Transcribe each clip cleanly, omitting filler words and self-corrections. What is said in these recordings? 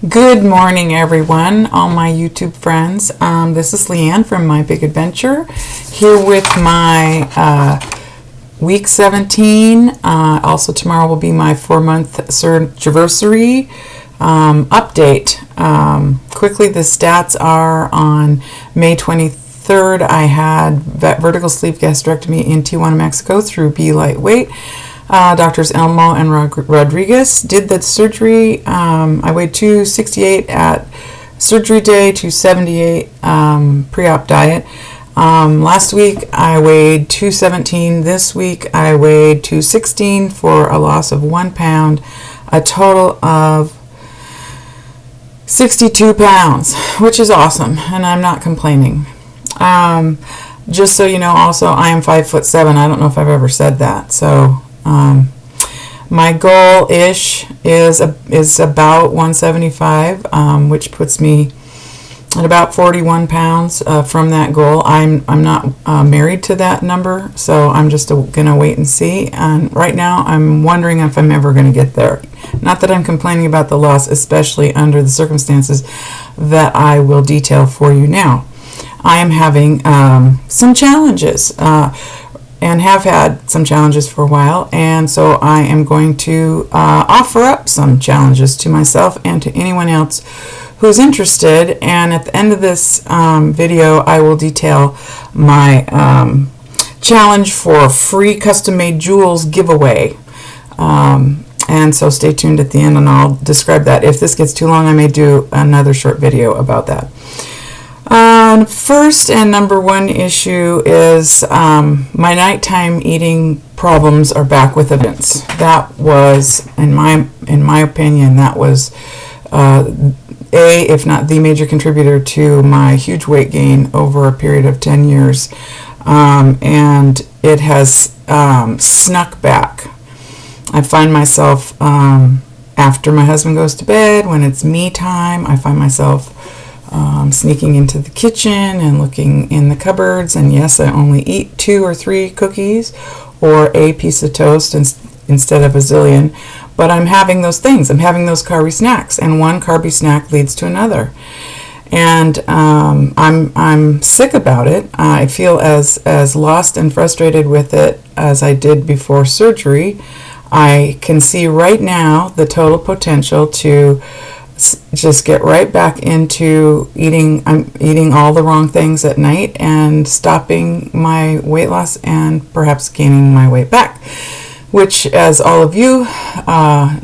Good morning, everyone, all my YouTube friends. This is Leanne from My Big Adventure, here with my week 17. Also, tomorrow will be my 4-month surgery update. Quickly, the stats are on May 23rd. I had vertical sleeve gastrectomy in Tijuana, Mexico through Be Lightweight. Doctors Elmo and Rodriguez did the surgery. I weighed 268 at surgery day, 278 pre-op diet. Last week I weighed 217. This week I weighed 216 for a loss of 1 pound, a total of 62 pounds, which is awesome, and I'm not complaining. Just so you know, also I am 5'7". I don't know if I've ever said that. So my goal-ish is about 175, which puts me at about 41 pounds from that goal. I'm not married to that number, so I'm just gonna wait and see. And right now, I'm wondering if I'm ever gonna get there. Not that I'm complaining about the loss, especially under the circumstances that I will detail for you now. I am having some challenges. And have had some challenges for a while, and so I am going to offer up some challenges to myself and to anyone else who's interested. And at the end of this video, I will detail my challenge for free custom-made jewels giveaway. And so stay tuned at the end, and I'll describe that. If this gets too long, I may do another short video about that. First and number one issue is my nighttime eating problems are back with a vengeance. That was, in my opinion, that was if not the major contributor to my huge weight gain over a period of 10 years, and it has snuck back. I find myself after my husband goes to bed, when it's me time, I find myself sneaking into the kitchen and looking in the cupboards, and yes, I only eat 2 or 3 cookies or a piece of toast instead of a zillion, but I'm having those things. I'm having those carby snacks, and one carby snack leads to another, and I'm sick about it. I feel as lost and frustrated with it as I did before surgery. I can see right now the total potential to just get right back into eating. I'm eating all the wrong things at night and stopping my weight loss and perhaps gaining my weight back, which, as all of you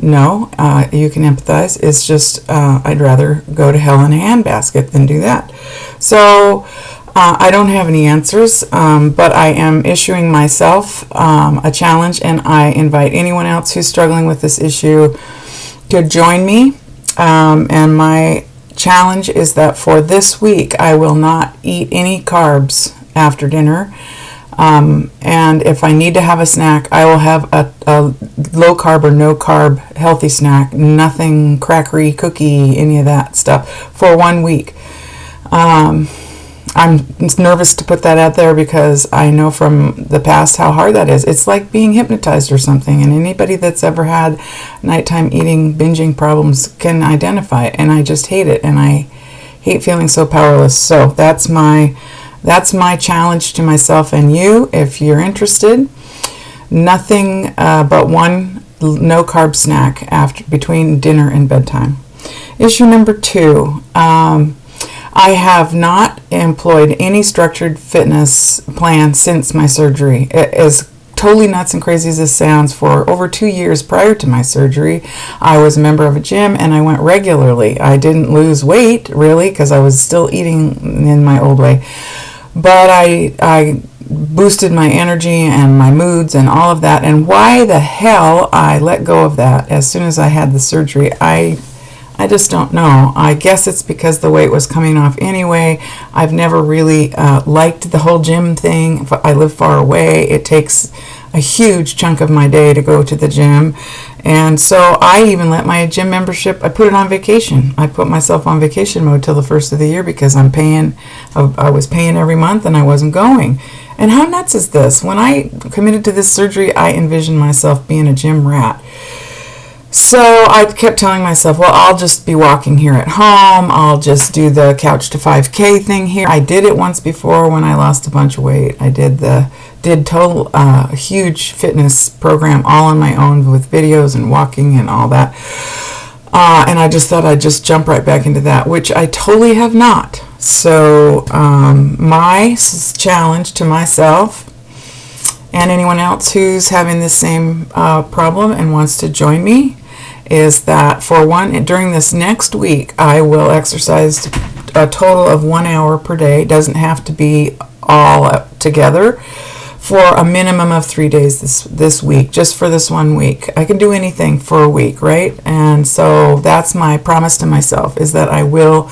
know, you can empathize, is just I'd rather go to hell in a handbasket than do that. So I don't have any answers, but I am issuing myself a challenge, and I invite anyone else who's struggling with this issue to join me. And my challenge is that for this week, I will not eat any carbs after dinner. And if I need to have a snack, I will have a low carb or no carb healthy snack, nothing crackery, cookie, any of that stuff for 1 week. I'm nervous to put that out there because I know from the past how hard that is. It's like being hypnotized or something, and anybody that's ever had nighttime eating, binging problems can identify it, and I just hate it, and I hate feeling so powerless. So that's my challenge to myself and you, if you're interested. Nothing but one no carb snack between dinner and bedtime. Issue number 2. I have not employed any structured fitness plan since my surgery. As totally nuts and crazy as this sounds, for over 2 years prior to my surgery, I was a member of a gym and I went regularly. I didn't lose weight, really, because I was still eating in my old way. But I boosted my energy and my moods and all of that. And why the hell I let go of that as soon as I had the surgery, I just don't know. I guess it's because the weight was coming off anyway. I've never really liked the whole gym thing. I live far away. It takes a huge chunk of my day to go to the gym. And so I even let my gym membership, I put it on vacation. I put myself on vacation mode till the first of the year because I was paying every month and I wasn't going. And how nuts is this? When I committed to this surgery, I envisioned myself being a gym rat. So I kept telling myself, well, I'll just be walking here at home. I'll just do the Couch to 5K thing here. I did it once before when I lost a bunch of weight. I did total huge fitness program all on my own with videos and walking and all that. And I just thought I'd just jump right back into that, which I totally have not. So my challenge to myself and anyone else who's having the same problem and wants to join me is that during this next week, I will exercise a total of 1 hour per day. It doesn't have to be all together, for a minimum of 3 days this week, just for this 1 week. I can do anything for a week, right? And so that's my promise to myself, is that I will,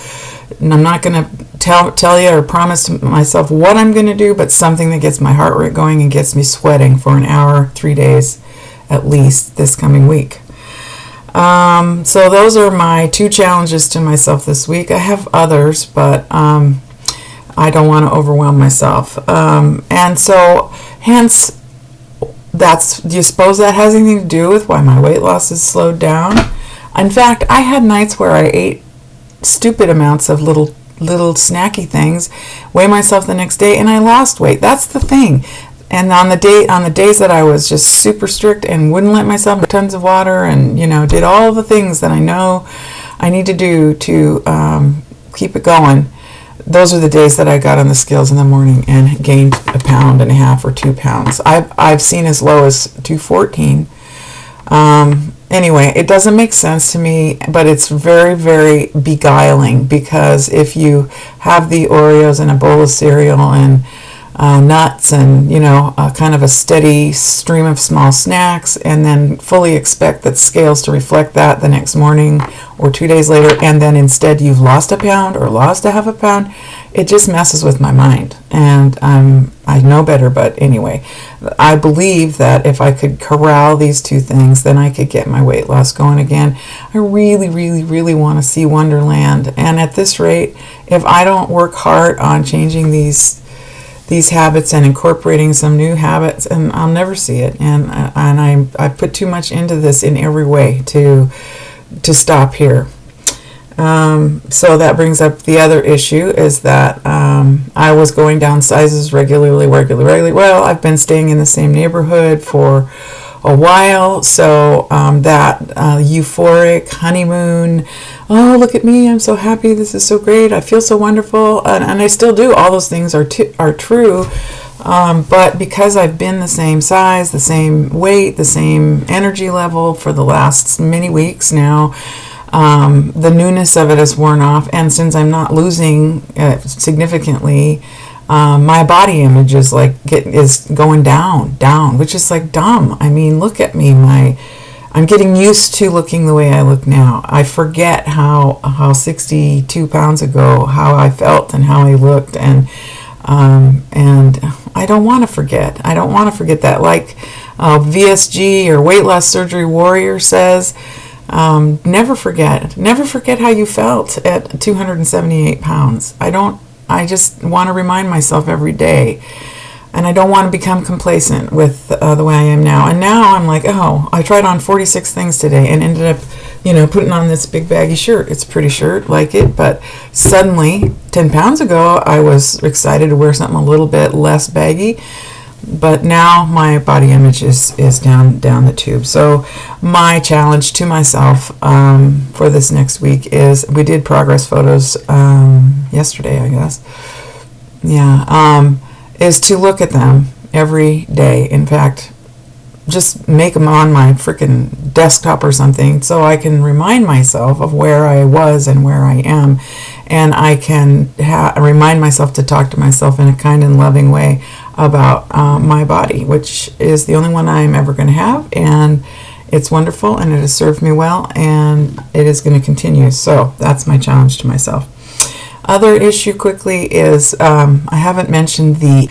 and I'm not going to tell you or promise to myself what I'm going to do, but something that gets my heart rate going and gets me sweating for an hour, 3 days at least this coming week. So those are my 2 challenges to myself this week. I have others, but I don't want to overwhelm myself. And so, hence, do you suppose that has anything to do with why my weight loss has slowed down? In fact, I had nights where I ate stupid amounts of little snacky things, weigh myself the next day, and I lost weight. That's the thing. And on the days that I was just super strict and wouldn't let myself drink tons of water and, did all the things that I know I need to do to keep it going, those are the days that I got on the scales in the morning and gained 1.5 pounds or 2 pounds. I've seen as low as 214. Anyway, it doesn't make sense to me, but it's very, very beguiling, because if you have the Oreos and a bowl of cereal and nuts and, kind of a steady stream of small snacks, and then fully expect that scales to reflect that the next morning or 2 days later, and then instead you've lost 1 pound or lost 0.5 pound, it just messes with my mind. And I know better, but anyway, I believe that if I could corral these 2 things, then I could get my weight loss going again. I really, really, really want to see Wonderland. And at this rate, if I don't work hard on changing these habits and incorporating some new habits, and I'll never see it. And I put too much into this in every way to stop here. So that brings up the other issue, is that I was going down sizes regularly. Well, I've been staying in the same neighborhood for a while, so that euphoric honeymoon, oh, look at me, I'm so happy, this is so great, I feel so wonderful, and I still do. All those things are true, but because I've been the same size, the same weight, the same energy level for the last many weeks now, the newness of it has worn off, and since I'm not losing significantly, my body image is going down, which is dumb. I mean, look at me. I'm getting used to looking the way I look now. I forget how 62 pounds ago, how I felt and how I looked, and I don't want to forget. I don't want to forget that. Like VSG or Weight Loss Surgery Warrior says, never forget how you felt at 278 pounds. I just want to remind myself every day, and I don't want to become complacent with the way I am now. And now I'm like, oh, I tried on 46 things today and ended up, putting on this big baggy shirt. It's a pretty shirt, like it, but suddenly 10 pounds ago I was excited to wear something a little bit less baggy. But now my body image is down the tube. So my challenge to myself for this next week is, we did progress photos yesterday, I guess. Yeah, is to look at them every day. In fact, just make them on my freaking desktop or something, so I can remind myself of where I was and where I am, and I can remind myself to talk to myself in a kind and loving way about my body, which is the only one I'm ever going to have, and it's wonderful, and it has served me well, and it is going to continue. So that's my challenge to myself. Other issue quickly is I haven't mentioned the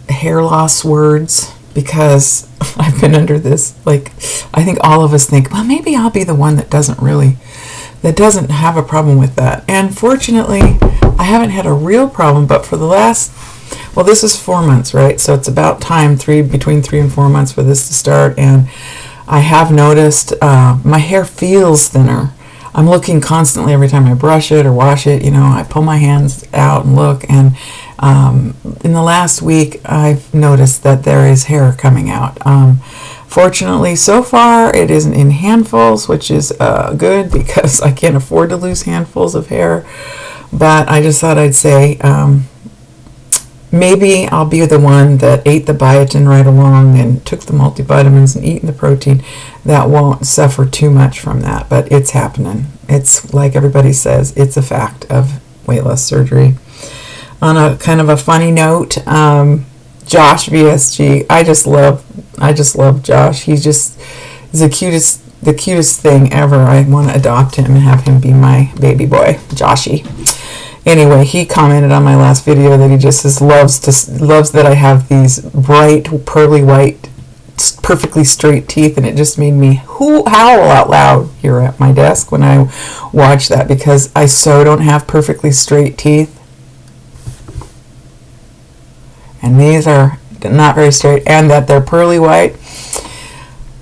hair loss words, because I've been under this, I think all of us think, well, maybe I'll be the one that doesn't have a problem with that. And fortunately, I haven't had a real problem, but for the last, this is 4 months, right? So it's about time, between 3 and 4 months for this to start. And I have noticed my hair feels thinner. I'm looking constantly every time I brush it or wash it. I pull my hands out and look, and in the last week I've noticed that there is hair coming out. Fortunately, so far it isn't in handfuls, which is good because I can't afford to lose handfuls of hair. But I just thought I'd say maybe I'll be the one that ate the biotin right along and took the multivitamins and eaten the protein that won't suffer too much from that. But it's happening. It's like everybody says, it's a fact of weight loss surgery. On a kind of a funny note, Josh VSG, I just love Josh. He's the cutest thing ever. I want to adopt him and have him be my baby boy, Joshy. Anyway, he commented on my last video that he just loves that I have these bright, pearly white, perfectly straight teeth, and it just made me howl out loud here at my desk when I watched that, because I so don't have perfectly straight teeth. And these are not very straight, and that they're pearly white.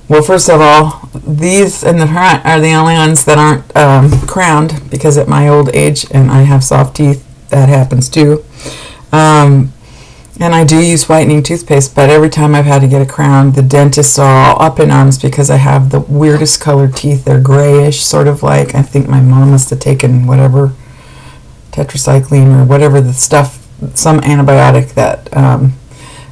Well, first of all, these in the front are the only ones that aren't crowned, because at my old age, and I have soft teeth, that happens too. And I do use whitening toothpaste, but every time I've had to get a crown, the dentists are all up in arms because I have the weirdest colored teeth. They're grayish, sort of like, I think my mom must have taken whatever, tetracycline or whatever the stuff, some antibiotic that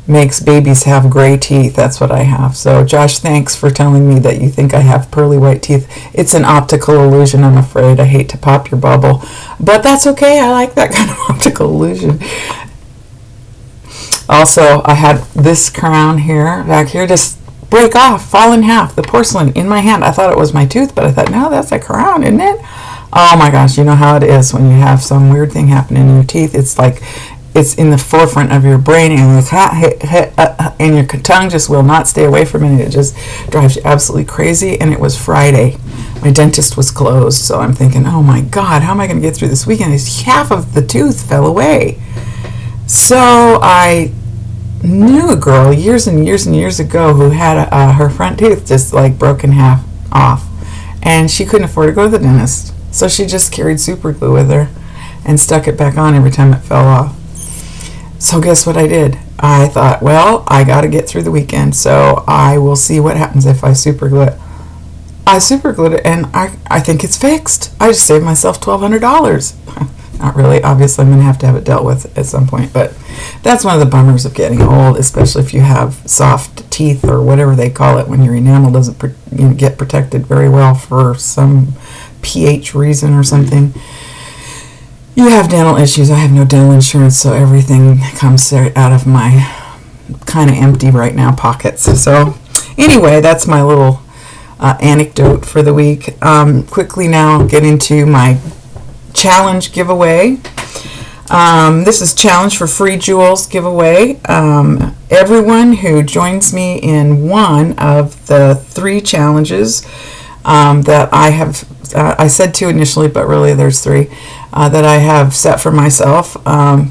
makes babies have gray teeth. That's what I have. So Josh, thanks for telling me that you think I have pearly white teeth. It's an optical illusion, I'm afraid. I hate to pop your bubble, but that's okay. I like that kind of optical illusion. Also, I had this crown here, back here, just break off, fall in half, the porcelain in my hand. I thought it was my tooth, but I thought, no, that's a crown, isn't it? Oh my gosh, you know how it is when you have some weird thing happening in your teeth. It's like it's in the forefront of your brain, and your tongue just will not stay away from it. And it just drives you absolutely crazy. And it was Friday. My dentist was closed, so I'm thinking, oh my God, how am I going to get through this weekend? Half of the tooth fell away. So I knew a girl years and years and years ago who had her front tooth just like broken half off, and she couldn't afford to go to the dentist. So she just carried super glue with her and stuck it back on every time it fell off. So guess what I did? I thought, well, I got to get through the weekend, so I will see what happens if I super glue it. I super glued it, and I think it's fixed. I just saved myself $1,200. Not really. Obviously, I'm going to have it dealt with at some point, but that's one of the bummers of getting old, especially if you have soft teeth or whatever they call it when your enamel doesn't get protected very well for some pH reason or something. You have dental issues. I have no dental insurance, so everything comes out of my kind of empty right now pockets. So anyway, that's my little anecdote for the week. Quickly now get into my challenge giveaway. This is challenge for free jewels giveaway. Everyone who joins me in one of the 3 challenges that I have, I said 2 initially, but really there's 3 that I have set for myself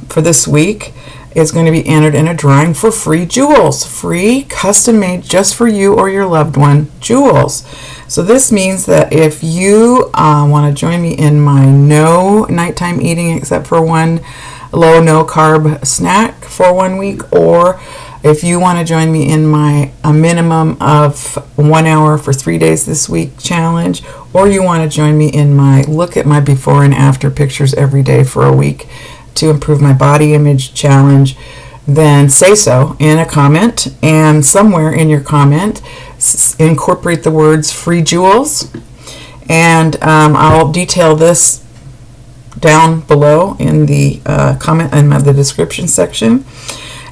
for this week, is going to be entered in a drawing for free jewels, free custom made just for you or your loved one jewels. So this means that if you want to join me in my no nighttime eating except for one low no carb snack for 1 week, or if you want to join me in my a minimum of 1 hour for 3 days this week challenge, or you want to join me in my look at my before and after pictures every day for a week to improve my body image challenge, then say so in a comment, and somewhere in your comment incorporate the words free jewels, and I'll detail this down below in the comment in the description section.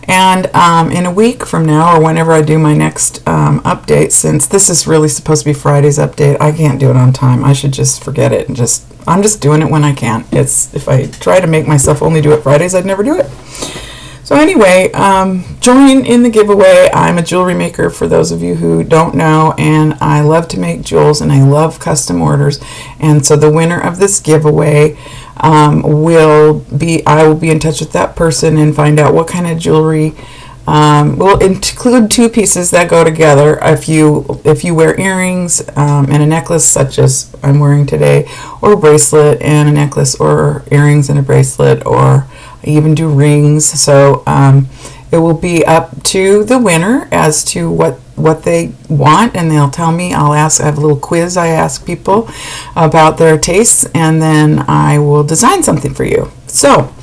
And in a week from now, or whenever I do my next update, since this is really supposed to be Friday's update, I can't do it on time. I should just forget it and I'm just doing it when I can. If I try to make myself only do it Fridays, I'd never do it. So anyway, join in the giveaway. I'm a jewelry maker, for those of you who don't know, and I love to make jewels and I love custom orders. And so the winner of this giveaway I will be in touch with that person and find out what kind of jewelry We'll include two pieces that go together. If you wear earrings and a necklace, such as I'm wearing today, or a bracelet and a necklace, or earrings and a bracelet, or I even do rings. So it will be up to the winner as to what they want, and they'll tell me. I have a little quiz I ask people about their tastes, and then I will design something for you. So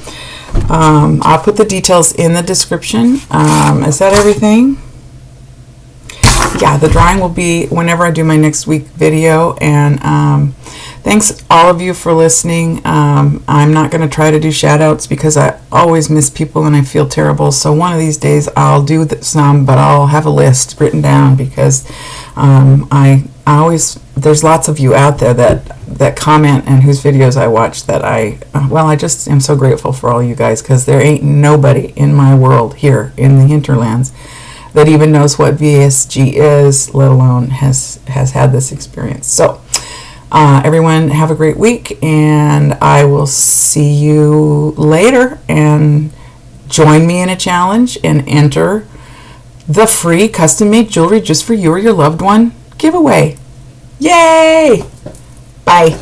I'll put the details in the description. Is that everything? Yeah, the drawing will be whenever I do my next week video. And thanks all of you for listening. I'm not going to try to do shout outs because I always miss people and I feel terrible. So one of these days I'll do some, but I'll have a list written down because I always, there's lots of you out there that comment and whose videos I watch that I just am so grateful for all you guys, because there ain't nobody in my world here in the hinterlands that even knows what VSG is, let alone has had this experience. So everyone have a great week, and I will see you later, and join me in a challenge and enter the free custom-made jewelry just for you or your loved one giveaway. Yay! Bye.